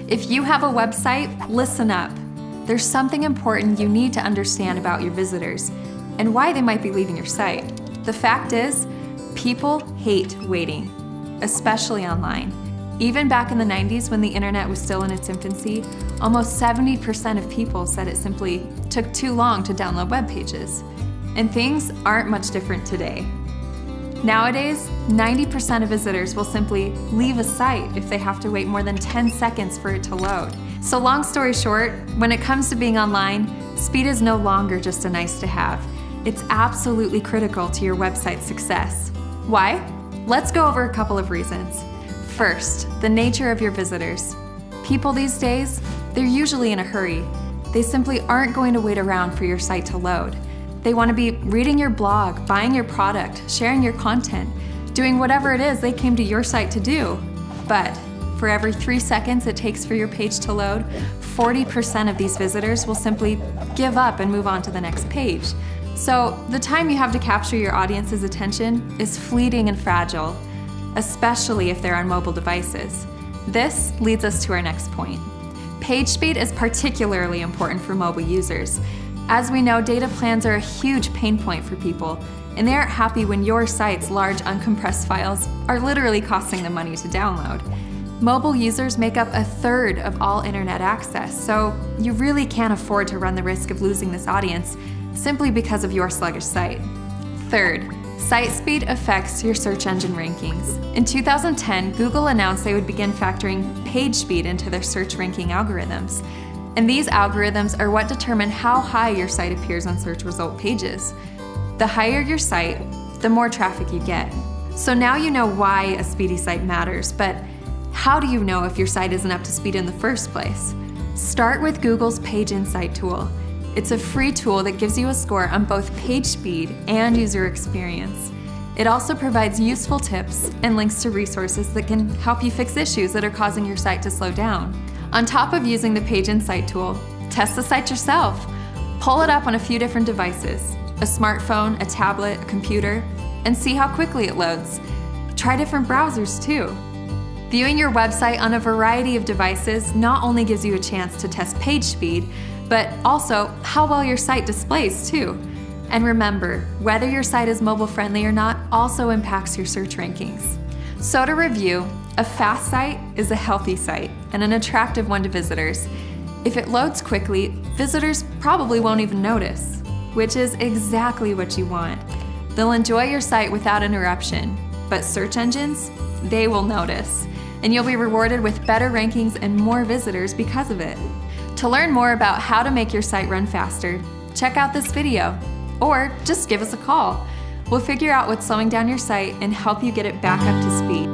If you have a website, listen up. There's something important you need to understand about your visitors and why they might be leaving your site. The fact is, people hate waiting, especially online. Even back in the 90s when the internet was still in its infancy, almost 70% of people said it simply took too long to download web pages. And things aren't much different today. Nowadays, 90% of visitors will simply leave a site if they have to wait more than 10 seconds for it to load. So long story short, when it comes to being online, speed is no longer just a nice to have. It's absolutely critical to your website's success. Why? Let's go over a couple of reasons. First, the nature of your visitors. People these days, they're usually in a hurry. They simply aren't going to wait around for your site to load. They want to be reading your blog, buying your product, sharing your content, doing whatever it is they came to your site to do. But for every 3 seconds it takes for your page to load, 40% of these visitors will simply give up and move on to the next page. So the time you have to capture your audience's attention is fleeting and fragile, especially if they're on mobile devices. This leads us to our next point. Page speed is particularly important for mobile users. As we know, data plans are a huge pain point for people, and they aren't happy when your site's large uncompressed files are literally costing them money to download. Mobile users make up 1/3 of all internet access, so you really can't afford to run the risk of losing this audience simply because of your sluggish site. Third, site speed affects your search engine rankings. In 2010, Google announced they would begin factoring page speed into their search ranking algorithms. And these algorithms are what determine how high your site appears on search result pages. The higher your site, the more traffic you get. So now you know why a speedy site matters, but how do you know if your site isn't up to speed in the first place? Start with Google's Page Insight tool. It's a free tool that gives you a score on both page speed and user experience. It also provides useful tips and links to resources that can help you fix issues that are causing your site to slow down. On top of using the Page Insight tool, test the site yourself. Pull it up on a few different devices, a smartphone, a tablet, a computer, and see how quickly it loads. Try different browsers too. Viewing your website on a variety of devices not only gives you a chance to test page speed, but also how well your site displays too. And remember, whether your site is mobile friendly or not also impacts your search rankings. So to review, a fast site is a healthy site and an attractive one to visitors. If it loads quickly, visitors probably won't even notice, which is exactly what you want. They'll enjoy your site without interruption, but search engines, they will notice, and you'll be rewarded with better rankings and more visitors because of it. To learn more about how to make your site run faster, check out this video, or just give us a call. We'll figure out what's slowing down your site and help you get it back up to speed.